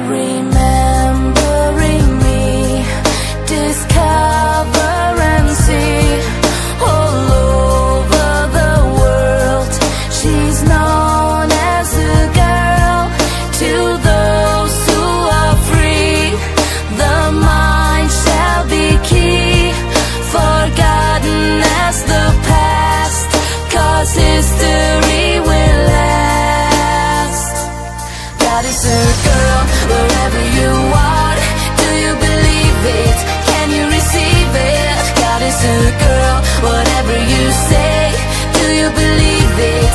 remembering me, discover and see all over the world. She's known as a girl to those who are free. The mind shall be key, forgotten as the past, 'cause history will last. God is a girl wherever you are. Do you believe it? Can you receive it? God is a girl, whatever you say. Do you believe it?